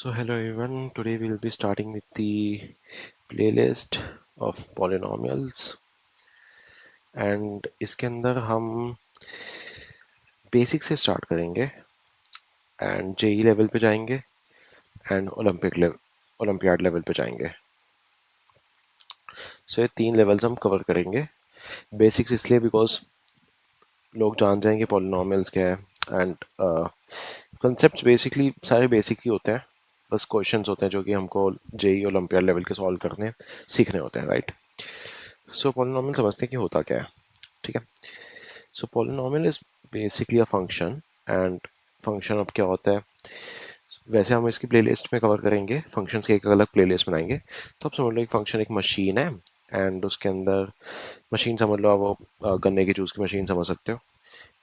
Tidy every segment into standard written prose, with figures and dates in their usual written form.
So hello everyone, today we will be starting with the playlist of polynomials and इसके अंदर हम basic से start करेंगे and JEE level पे जाएंगे एंड ओलंपियाड लेवल पे जाएंगे. सो ये 3 लेवल्स हम कवर करेंगे. बेसिक्स इसलिए बिकॉज लोग जान जाएंगे पॉलिनॉमियल्स क्या है एंड कंसेप्ट बेसिकली सारे बेसिक ही होते हैं. बस क्वेश्चंस होते हैं जो कि हमको जेई ओलंपियाड लेवल के सॉल्व करने सीखने होते हैं, राइट. सो पॉलिनॉमियल समझते हैं कि होता क्या है. ठीक है. So polynomial is basically a function and function अब क्या होता है वैसे हम इसकी प्लेलिस्ट में कवर करेंगे. फंक्शंस की एक अलग प्लेलिस्ट बनाएंगे. तो आप समझ लो एक फंक्शन एक मशीन है एंड उसके अंदर मशीन समझ लो, आप वो गन्ने की जूस की मशीन समझ सकते हो.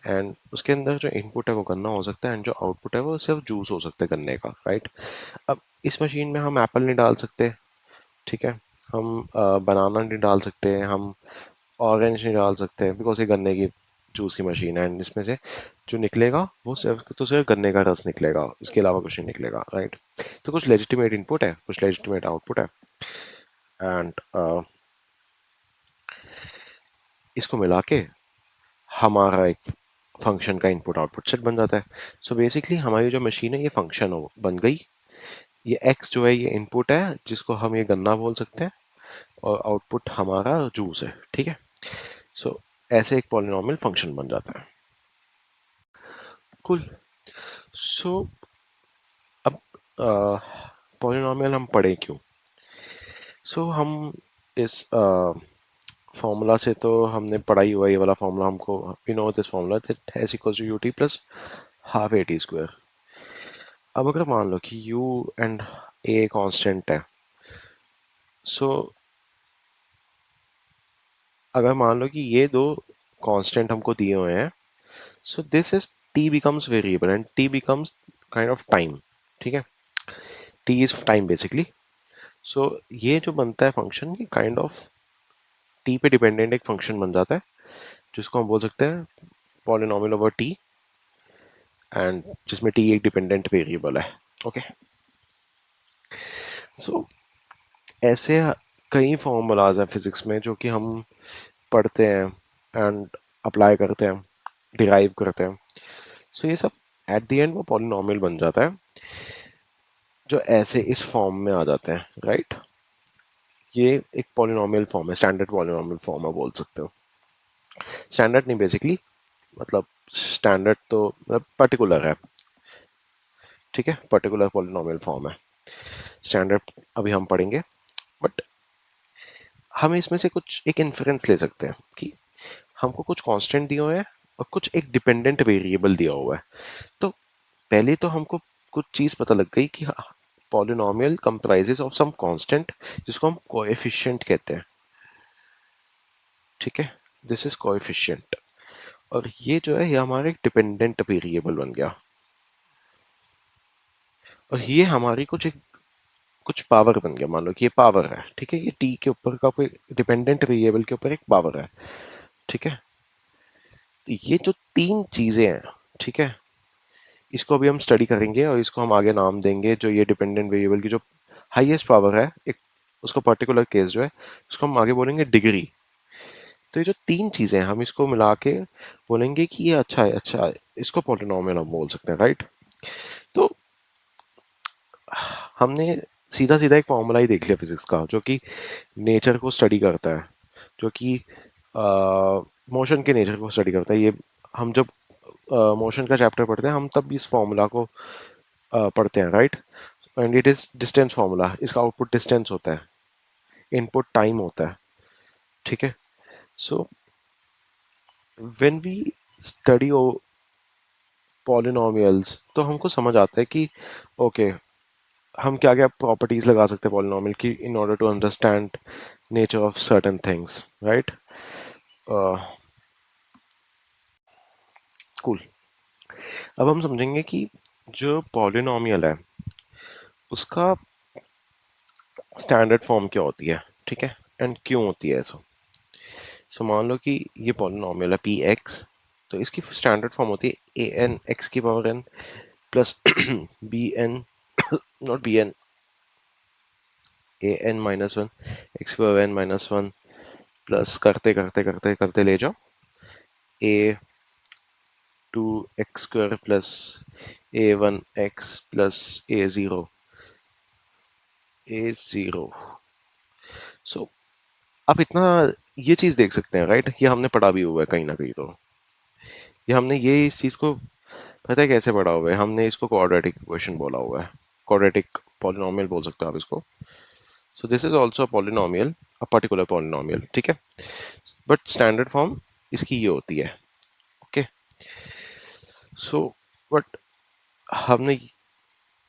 एंड उसके अंदर जो इनपुट है वो गन्ना हो सकता है एंड जो आउटपुट है वो सिर्फ जूस हो सकता है गन्ने का, राइट. अब इस मशीन में हम एप्पल नहीं डाल सकते, ठीक है. हम बनाना नहीं डाल सकते, हम ऑरेंज नहीं डाल सकते बिकॉज ये गन्ने की जूस की मशीन है एंड इसमें से जो निकलेगा वो सिर्फ गन्ने का रस निकलेगा, इसके अलावा कुछ नहीं निकलेगा, राइट. तो कुछ लेजिटिमेट इनपुट है, कुछ लेजिटिमेट आउटपुट है एंड इसको मिला के हमारा एक फंक्शन का इनपुट आउटपुट सेट बन जाता है. सो बेसिकली हमारी जो मशीन है ये फंक्शन हो बन गई. ये एक्स जो है ये इनपुट है जिसको हम ये गन्ना बोल सकते हैं और आउटपुट हमारा जूस है, ठीक है. सो ऐसे एक पॉलिनॉमियल फंक्शन बन जाता है. कुल. सो अब पॉलिनॉमियल हम पढ़े क्यों. हम इस फॉर्मूला से तो हमने पढ़ाई हुआ, ये वाला फॉर्मूला हमको we know this formula that s equals to u t plus half a t square. अब अगर मान लो कि u एंड a कांस्टेंट है, सो अगर मान लो कि ये दो कांस्टेंट हमको दिए हुए हैं, so this is t becomes variable and t becomes kind of time, ठीक है. t is time basically. So ये जो बनता है फंक्शन ये काइंड ऑफ t पे डिपेंडेंट एक फंक्शन बन जाता है जिसको हम बोल सकते हैं पॉलिनॉमियल ओवर t एंड जिसमें t एक डिपेंडेंट वेरिएबल है, ओके. सो ऐसे कई फॉर्मूलाज हैं फिजिक्स में जो कि हम पढ़ते हैं एंड अप्लाई करते हैं, डिराइव करते हैं. सो ये सब एट द एंड वो पॉलिनॉमियल बन जाता है जो ऐसे इस फॉर्म में आ जाते हैं, राइट. ये एक पॉलिनॉमियल फॉर्म है, स्टैंडर्ड पॉलिनॉमियल फॉर्म है बोल सकते हो. स्टैंडर्ड नहीं बेसिकली, मतलब स्टैंडर्ड तो मतलब पर्टिकुलर है, ठीक है. पर्टिकुलर पॉलिनॉमियल फॉर्म है. स्टैंडर्ड अभी हम पढ़ेंगे, बट हम इसमें से कुछ एक इन्फरेंस ले सकते हैं कि हमको कुछ कांस्टेंट दिए हुए हैं और कुछ एक डिपेंडेंट वेरिएबल दिया हुआ है. तो पहले तो हमको कुछ चीज़ पता लग गई कि polynomial comprises of some constant जिसको हम कोएफिशिएंट कहते हैं, ठीक है. दिस इज कोएफिशिएंट और ये जो है ये हमारा एक डिपेंडेंट वेरिएबल बन गया और ये हमारी कुछ पावर बन गया. मान लो कि ये पावर है, ठीक है. ये टी के ऊपर का कोई डिपेंडेंट वेरिएबल के ऊपर एक पावर है, ठीक है. तो ये जो 3 चीजें हैं, ठीक है, इसको अभी हम स्टडी करेंगे और इसको हम आगे नाम देंगे. जो ये डिपेंडेंट वेरिएबल की जो हाईएस्ट पावर है एक, उसको पर्टिकुलर केस जो है उसको हम आगे बोलेंगे डिग्री. तो ये जो 3 चीजें हैं हम इसको मिला के बोलेंगे कि ये अच्छा है, इसको पॉलिनॉमियल हम बोल सकते हैं, राइट. तो हमने सीधा सीधा एक फॉर्मूला ही देख लिया फिजिक्स का जो कि नेचर को स्टडी करता है, जो कि मोशन के नेचर को स्टडी करता है. ये हम जब मोशन का चैप्टर पढ़ते हैं हम तब इस फॉर्मूला को पढ़ते हैं, right. And it is distance formula. इसका आउटपुट डिस्टेंस होता है, इनपुट टाइम होता है, ठीक है. So when we study polynomials तो हमको समझ आता है कि ओके हम क्या क्या प्रॉपर्टीज लगा सकते हैं पॉलिनॉमियल की in order to understand nature of certain things, right. Cool. अब हम समझेंगे कि जो पॉलिनॉमियल है उसका स्टैंडर्ड फॉर्म क्या होती है, ठीक है, एंड क्यों होती है ऐसा. सो मान लो कि ये पॉलिनॉमियल है पी एक्स, तो इसकी स्टैंडर्ड फॉर्म होती है ए एन एक्स की power N plus B N not B N, A N minus one X power N minus one plus करते करते करते करते ले जाओ A two X square plus A one X plus A zero. So आप इतना ये चीज़ देख सकते हैं राइट, ये हमने पढ़ा भी हुआ है कहीं ना कहीं। तो ये हमने ये इस चीज़ को पता है कैसे पढ़ा हुआ है, हमने इसको क्वाड्रेटिक इक्वेशन बोला हुआ है, क्वाड्रेटिक पॉलिनोमियल बोल सकते हो आप इसको। सो this is also polynomial, a particular polynomial, ठीक है, बट स्टैंडर्ड फॉर्म इसकी ये होती है। ओके, सो बट हमने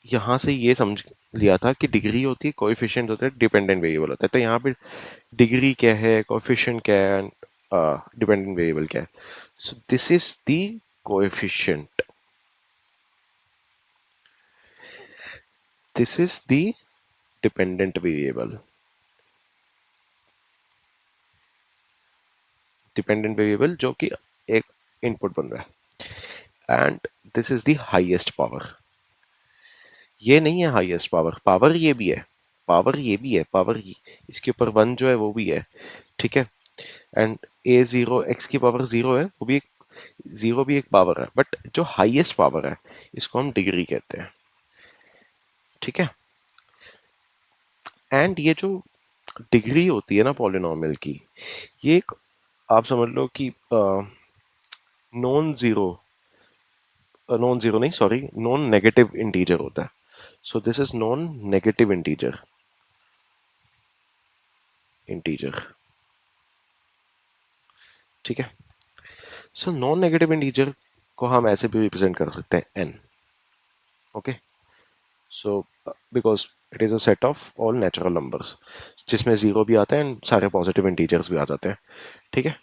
यहाँ से ये समझ लिया था कि डिग्री होती है, कोएफिशिएंट होता है, डिपेंडेंट वेरिएबल होता है। तो यहाँ पे डिग्री क्या है, कोएफिशिएंट क्या है, डिपेंडेंट वेरिएबल क्या है। सो this is the coefficient, this is the dependent variable, dependent variable जो कि एक इनपुट बन रहा है, and this is the highest power. ये नहीं है हाईएस्ट पावर, पावर ये भी है, पावर ये भी है, पावर इसके ऊपर वन जो है वो भी है, ठीक है, एंड ए ज़ीरो एक्स की पावर ज़ीरो है, वो भी एक ज़ीरो भी एक पावर है, बट जो हाईएस्ट पावर है इसको हम डिग्री कहते हैं, ठीक है। एंड ये जो डिग्री होती है ना पॉलिनोमियल की, ये एक आप समझ लो कि नॉन ज़ीरो नहीं, सॉरी, नॉन नेगेटिव इंटीजर होता है। सो this is non negative integer, ठीक है। सो नॉन नेगेटिव इंटीजर को हम ऐसे भी रिप्रेजेंट कर सकते हैं n, okay. So because it is a set of all natural numbers जिसमें ज़ीरो भी आता है एंड सारे पॉजिटिव इंटीजर्स भी आ जाते हैं, ठीक है।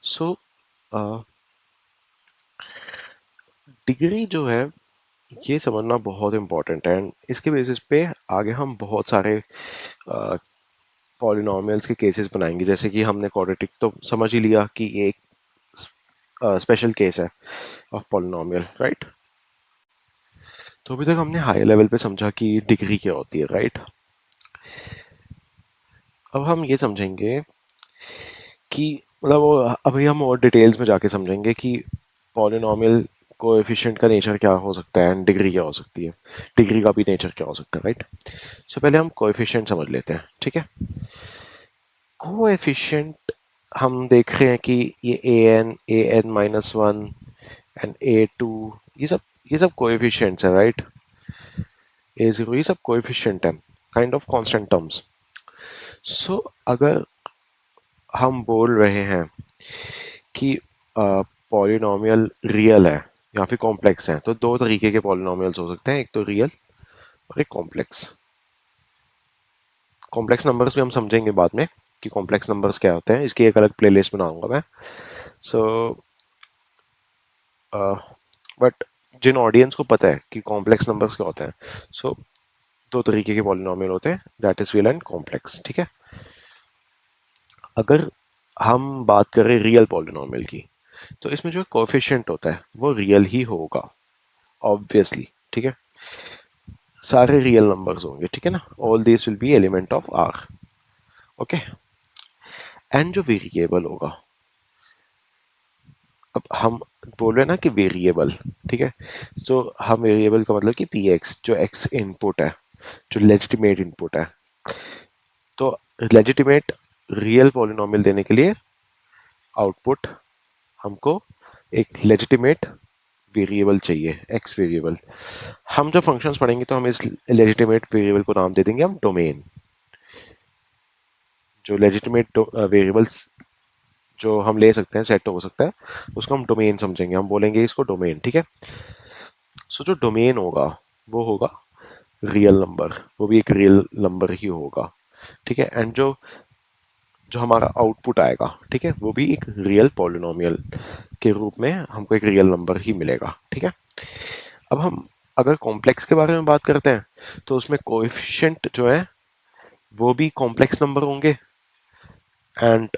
सो डिग्री जो है ये समझना बहुत इंपॉर्टेंट है, एंड इसके बेसिस पे आगे हम बहुत सारे पॉलिनोमियल्स के केसेस बनाएंगे। जैसे कि हमने क्वाड्रेटिक तो समझ ही लिया कि ये एक स्पेशल केस है ऑफ पॉलिनोमियल, राइट। तो अभी तक हमने हाई लेवल पे समझा कि डिग्री क्या होती है, राइट। अब हम ये समझेंगे कि मतलब वो अभी हम और डिटेल्स में जाके समझेंगे कि पॉलिनोमियल कोएफिशिएंट का नेचर क्या हो सकता है एंड डिग्री क्या हो सकती है, डिग्री का भी नेचर क्या हो सकता है, राइट। सो पहले हम कोएफिशिएंट समझ लेते हैं, ठीक है। कोएफिशिएंट हम देख रहे हैं कि ये A N minus one and A two, ये सब कोएफिशिएंट्स है, राइट। ए ज़ीरो ये सब कोएफिशिएंट है, काइंड ऑफ कांस्टेंट टर्म्स। सो अगर हम बोल रहे हैं कि पॉलिनोमियल रियल है या फिर कॉम्प्लेक्स है, तो दो तरीके के पॉलिनोमियल्स हो सकते हैं, एक तो रियल और एक कॉम्प्लेक्स। कॉम्प्लेक्स नंबर्स भी हम समझेंगे बाद में कि कॉम्प्लेक्स नंबर्स क्या होते हैं, इसकी एक अलग प्लेलिस्ट बनाऊंगा मैं। सो बट जिन ऑडियंस को पता है कि कॉम्प्लेक्स नंबर्स क्या होते हैं, सो दो तरीके के पॉलिनोमियल होते हैं, that is real and complex, ठीक है। अगर हम बात करें रियल पॉलिनोमियल की, तो इसमें जो कोएफिशिएंट होता है वो रियल ही होगा, ऑब्वियसली, ठीक है। सारे रियल नंबर्स होंगे, ठीक है ना, all this will be element of R, okay. And जो वेरिएबल होगा, अब हम बोल रहे हैं ना कि वेरिएबल, ठीक है। सो हम वेरिएबल का मतलब कि पी एक्स, जो एक्स इनपुट है, जो लेजिटिमेट इनपुट है, तो लेजिटिमेट रियल पॉलिनोमियल देने के लिए आउटपुट हमको एक लेजिटिमेट वेरिएबल चाहिए, एक्स वेरिएबल। हम जब फंक्शंस पढ़ेंगे तो हम इस लेजिटिमेट वेरिएबल को नाम दे देंगे हम डोमेन। जो लेजिटिमेट वेरिएबल्स जो हम ले सकते हैं, सेट हो सकता है, उसको हम डोमेन समझेंगे, हम बोलेंगे इसको डोमेन, ठीक है। सो जो डोमेन होगा वो होगा रियल नंबर, वो भी एक रियल नंबर ही होगा, ठीक है। एंड जो जो हमारा आउटपुट आएगा, ठीक है, वो भी एक रियल पॉलिनोमियल के रूप में हमको एक रियल नंबर ही मिलेगा, ठीक है। अब हम अगर कॉम्प्लेक्स के बारे में बात करते हैं, तो उसमें कोएफिशिएंट जो है वो भी कॉम्प्लेक्स नंबर होंगे, एंड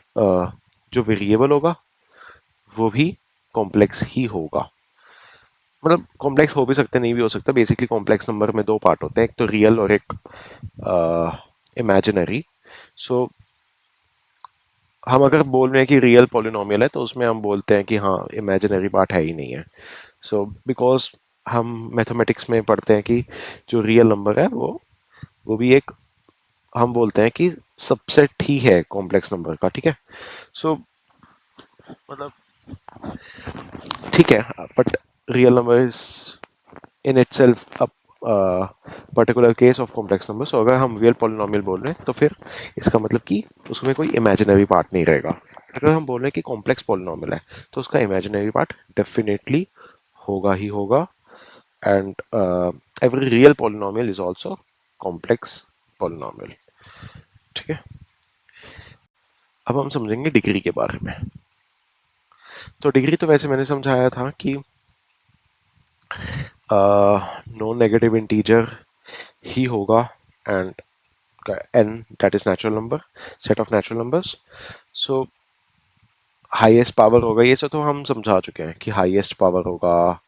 जो वेरिएबल होगा वो भी कॉम्प्लेक्स ही होगा। मतलब कॉम्प्लेक्स हो भी सकते नहीं भी हो सकता। बेसिकली कॉम्प्लेक्स नंबर में दो पार्ट होते हैं, एक तो रियल और एक इमेजिनरी। सो हम अगर बोल रहे हैं कि रियल पॉलिनोमियल है तो उसमें हम बोलते हैं कि हाँ इमेजिनरी पार्ट है ही नहीं है। सो बिकॉज हम मैथमेटिक्स में पढ़ते हैं कि जो रियल नंबर है वो भी एक, हम बोलते हैं कि सबसेट ही है कॉम्प्लेक्स नंबर का, ठीक है। सो मतलब ठीक है, but real number is in itself a particular case of complex number. So अगर हम रियल पॉलिनोमियल बोल रहे हैं तो फिर इसका मतलब कि उसमें कोई इमेजिनरी पार्ट नहीं रहेगा। अगर हम बोल रहे हैं कि कॉम्प्लेक्स पॉलिनोमियल है तो उसका इमेजिनरी पार्ट डेफिनेटली होगा ही होगा। And every real polynomial is also complex polynomial, ठीक है। अब हम समझेंगे डिग्री के बारे में। तो डिग्री तो वैसे मैंने समझाया था कि नॉन नेगेटिव इंटीजर ही होगा, and n that is natural number, set of natural numbers. So highest power होगा, ये सब तो हम समझा चुके हैं कि हाईएस्ट पावर होगा।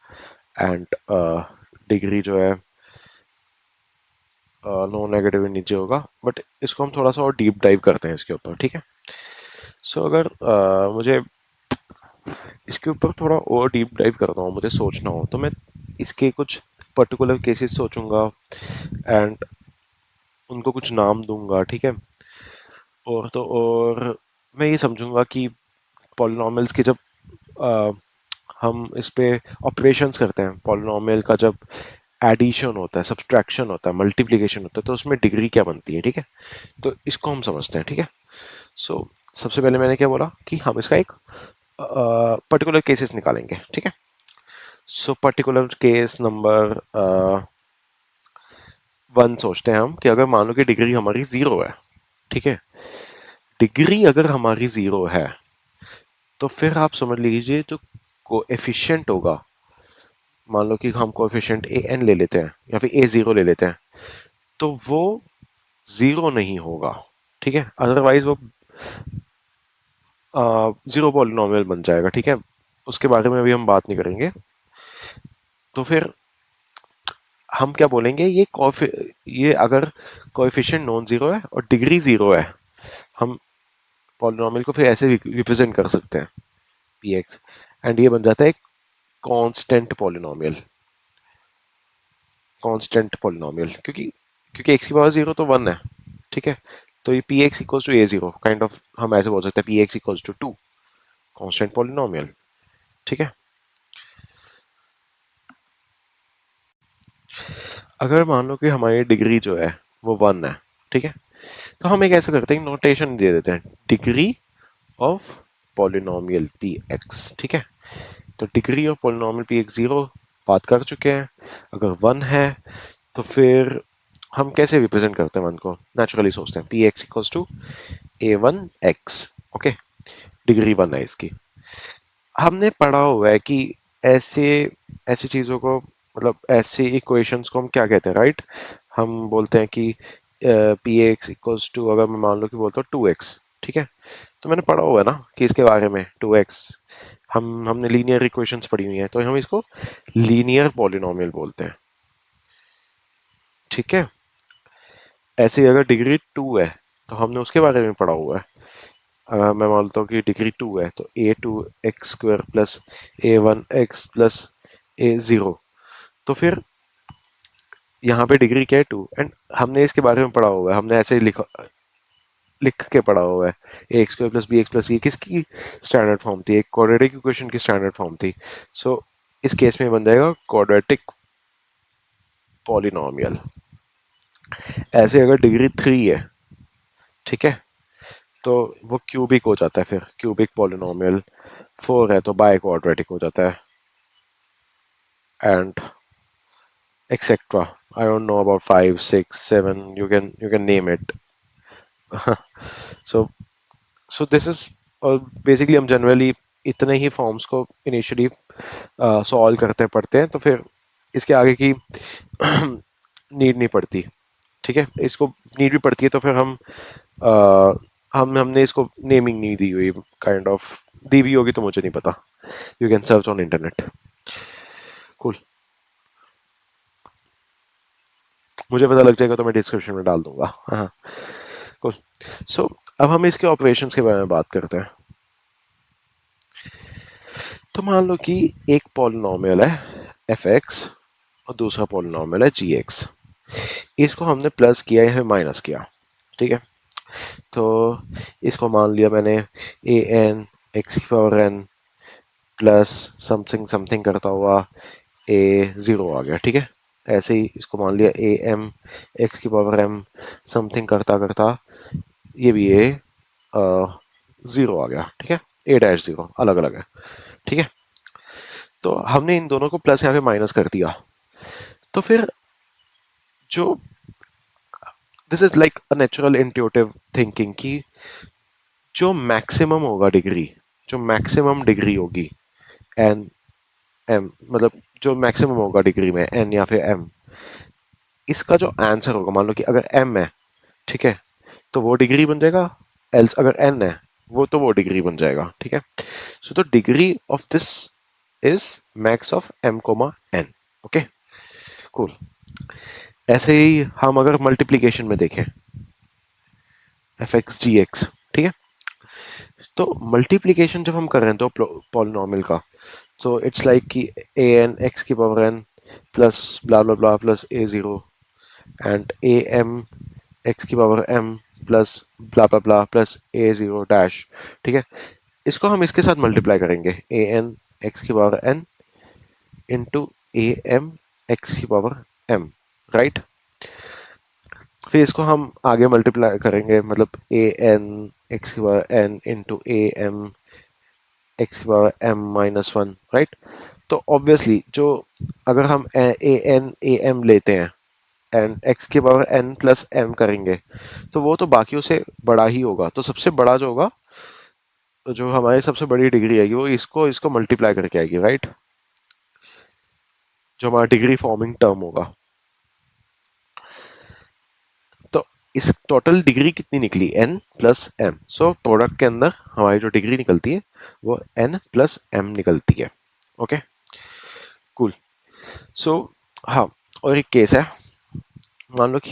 एंड डिग्री जो है नो नेगेटिव नीचे होगा। बट इसको हम थोड़ा सा और डीप डाइव करते हैं इसके ऊपर, ठीक है। सो अगर मुझे इसके ऊपर थोड़ा और डीप डाइव करना हो, मुझे सोचना हो, तो मैं इसके कुछ पर्टिकुलर केसेस सोचूंगा एंड उनको कुछ नाम दूंगा, ठीक है। और मैं ये समझूंगा कि पॉलिनॉमियल्स के जब अ, हम इस पे ऑपरेशंस करते हैं, पॉलिनॉमियल का जब एडिशन होता है, सब्सट्रैक्शन होता है, मल्टीप्लिकेशन होता है, तो उसमें डिग्री क्या बनती है, ठीक है। तो इसको हम समझते हैं, ठीक है। सो सबसे पहले मैंने क्या बोला कि हम इसका एक पर्टिकुलर केसेस निकालेंगे, ठीक है। सो पर्टिकुलर केस नंबर 1 सोचते हैं हम कि अगर मान लो कि डिग्री हमारी 0 है, ठीक है। डिग्री अगर हमारी 0 है तो फिर आप समझ लीजिए जो कोएफिशिएंट होगा, मान लो कि हम कोएफिशिएंट ए एन ले लेते हैं या फिर ए जीरो ले लेते हैं, तो वो जीरो नहीं होगा, ठीक है। अदरवाइज वो जीरो पॉलिनोमियल बन जाएगा, ठीक है। उसके बारे में अभी हम बात नहीं करेंगे। तो फिर हम क्या बोलेंगे, ये अगर कोएफिशिएंट नॉन जीरो है और डिग्री जीरो है, हम पॉलिनोमियल को फिर ऐसे रिप्रेजेंट कर सकते हैं पी एक्स, एंड ये बन जाता है कांस्टेंट पॉलिनोमियल। कांस्टेंट पॉलिनोमियल क्योंकि क्योंकि एक्स की पावर जीरो तो वन है, ठीक है। तो ये p x equals to a zero kind of हम ऐसे बोल सकते हैं p x equals to to constant polynomial, ठीक है। अगर मान लो कि हमारी डिग्री जो है वो वन है, ठीक है, तो हम एक ऐसा करते हैं, नोटेशन दे देते हैं degree of polynomial P x, ठीक है। तो degree of polynomial P x zero बात कर चुके हैं। अगर वन है तो फिर हम कैसे रिप्रेजेंट करते हैं वन को, नेचुरली सोचते हैं p x equals to a one x, okay. Degree one है इसकी। हमने पढ़ा हुआ है कि ऐसे ऐसी चीज़ों को, मतलब ऐसे इक्वेशंस को हम क्या कहते हैं, राइट। हम बोलते हैं कि पी एक्स इक्वल्स टू, अगर मैं मान लो कि बोलता हूँ टू एक्स, ठीक है। तो मैंने पढ़ा हुआ है ना कि इसके बारे में टू एक्स, हमने लीनियर इक्वेशंस पढ़ी हुई हैं, तो हम इसको लीनियर पॉलिनोमियल बोलते हैं, ठीक है। ऐसे ही अगर डिग्री टू है तो हमने उसके बारे में पढ़ा हुआ है। अगर मैं मानता हूँ कि डिग्री टू है तो A two X square plus A one X plus A zero, तो फिर यहाँ पे डिग्री क्या है टू, एंड हमने इसके बारे में पढ़ा हुआ है, हमने ऐसे लिखा लिख के पढ़ा हुआ है A X square plus B X plus, ये किसकी स्टैंडर्ड फॉर्म थी, एक क्वाड्रेटिक इक्वेशन की स्टैंडर्ड फॉर्म थी। सो इस केस में बन जाएगा क्वाड्रेटिक पॉलिनोमियल। ऐसे अगर डिग्री थ्री है, ठीक है, तो वो क्यूबिक हो जाता है, फिर क्यूबिक पॉलिनोमियल। फोर है तो बाय क्वाड्रेटिक हो जाता है, and etcetera. I don't know about five six seven, you can name it. So so this is, और बेसिकली हम जनरली इतने ही फॉर्म्स को इनिशियली सॉल्व करते पढ़ते हैं, तो फिर इसके आगे की नीड नहीं पड़ती, ठीक है। इसको नीड भी पड़ती है तो फिर हमने इसको नेमिंग नहीं दी हुई, काइंड ऑफ दी भी होगी तो मुझे नहीं पता, you can search on internet. Cool, मुझे पता लग जाएगा तो मैं डिस्क्रिप्शन में डाल दूंगा। हाँ, कूल। सो अब हम इसके ऑपरेशंस के बारे में बात करते हैं। तो मान लो कि एक पॉलिनॉमियल है एफ एक्स और दूसरा पॉलिनॉमियल है जी एक्स। इसको हमने प्लस किया या फिर माइनस किया, ठीक है। तो इसको मान लिया मैंने ए एन एक्स की power N plus something something करता हुआ ए ज़ीरो आ गया, ठीक है। ऐसे ही इसको मान लिया ए एम एक्स की पावर एम समथिंग करता करता ये भी ए ज़ीरो आ गया, ठीक है। ए डैश ज़ीरो अलग अलग है, ठीक है। तो हमने इन दोनों को प्लस यहाँ पे माइनस कर दिया। तो फिर जो this is like a natural intuitive thinking कि जो मैक्सिमम होगा डिग्री, जो मैक्सिमम डिग्री होगी एन एम, मतलब जो मैक्सिमम होगा डिग्री में एन या फिर एम, इसका जो आंसर होगा, मान लो कि अगर एम है, ठीक है, तो वो डिग्री बन जाएगा। एल्स अगर एन है वो तो वो डिग्री बन जाएगा, ठीक है। So the degree of this is max of m comma n. Okay, cool. ऐसे ही हम अगर मल्टीप्लीकेशन में देखें एफ एक्स जी एक्स, ठीक है, तो मल्टीप्लीकेशन जब हम कर रहे हैं तो पॉलिनॉमियल का, तो इट्स लाइक कि ए एन एक्स की power N plus blah blah blah plus A zero and a m x की power m plus blah blah blah plus ए ज़ीरो डैश, ठीक है। इसको हम इसके साथ मल्टीप्लाई करेंगे ए एन एक्स की power n into a m x की पावर एम, राइट। फिर इसको हम आगे मल्टीप्लाई करेंगे, मतलब ए एन एक्स की power n into a m x की power m minus one, right. तो ऑब्वियसली जो अगर हम ए एन ए एम लेते हैं एंड एक्स की पावर एन प्लस एम करेंगे तो वो तो बाकियों से बड़ा ही होगा। तो सबसे बड़ा जो होगा, तो जो हमारी सबसे बड़ी डिग्री आएगी वो इसको इसको मल्टीप्लाई करके आएगी, राइट। जो हमारा डिग्री फॉर्मिंग टर्म होगा। तो इस टोटल डिग्री कितनी निकली, N plus M. So product के अंदर हमारी जो डिग्री निकलती है वो एन प्लस एम निकलती है। Okay, cool. सो हाँ, और एक केस है, मान लो कि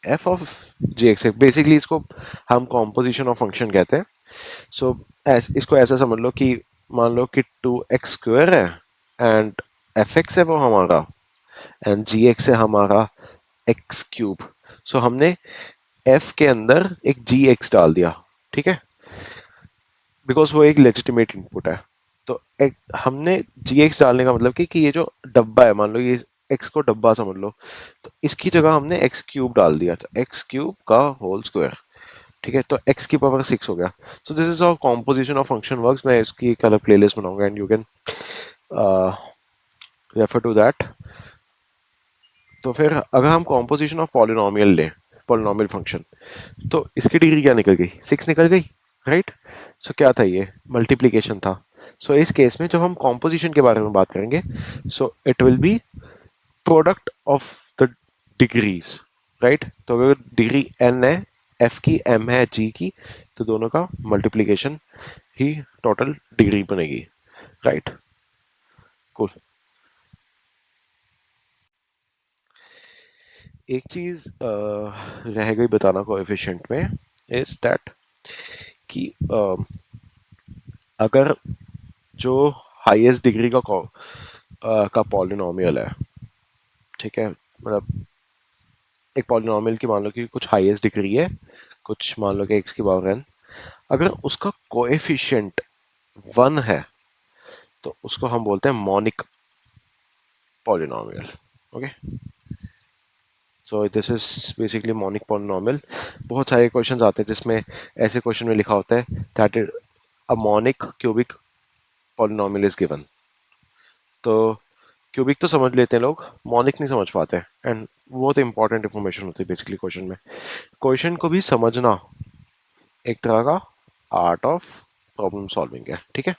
F of G X, basically इसको हम कॉम्पोजिशन ऑफ फंक्शन कहते हैं। सो इसको ऐसा समझ लो कि मान लो कि टू एक्स स्क्वायर है एंड एफ एक्स है वो हमारा एंड जी एक्स है हमारा एक्स क्यूब। सो हमने एफ के अंदर एक जी एक्स डाल दिया, ठीक है, बिकॉज वो एक लेजिटिमेट इनपुट है। तो एक हमने जी एक्स डालने का मतलब कि ये जो डब्बा है, मान लो ये एक्स को डब्बा समझ लो, तो इसकी जगह हमने एक्स क्यूब डाल दिया, तो एक्स क्यूब का होल स्क्वायर, ठीक है। तो एक्स की पावर सिक्स हो गया। So this is how composition of function works. मैं इसकी एक अलग प्लेलिस्ट बनाऊंगा and you can refer to that. तो फिर अगर हम कॉम्पोजिशन ऑफ पॉलिनोमियल लें, पॉलिनोमियल फंक्शन, तो इसकी डिग्री क्या निकल गई, सिक्स निकल गई, राइट। सो क्या था, ये मल्टीप्लीकेशन था। सो इस केस में जब हम कॉम्पोजिशन के बारे में बात करेंगे, so it will be product of the degrees, right. तो अगर डिग्री एन है एफ की, एम है जी की, तो दोनों का मल्टीप्लीकेशन ही टोटल डिग्री बनेगी, राइट। कूल। एक चीज रह गई बताना कोएफिशिएंट में, इज दैट कि अगर जो हाईएस्ट डिग्री का पॉलिनोमियल है, ठीक है, मतलब एक पॉलिनोमियल की मान लो कि कुछ हाईएस्ट डिग्री है, कुछ मान लो कि एक्स की पावर एन, अगर उसका कोएफिशिएंट वन है तो उसको हम बोलते हैं monic polynomial. Okay, so this is basically monic polynomial. बहुत सारे क्वेश्चंस आते हैं जिसमें ऐसे क्वेश्चन में लिखा होता है that is a monic cubic polynomial is given. तो क्यूबिक तो समझ लेते हैं लोग, मोनिक नहीं समझ पाते, एंड बहुत इंपॉर्टेंट इन्फॉर्मेशन होती है बेसिकली क्वेश्चन में। क्वेश्चन को भी समझना एक तरह का आर्ट ऑफ प्रॉब्लम सॉल्विंग है, ठीक है।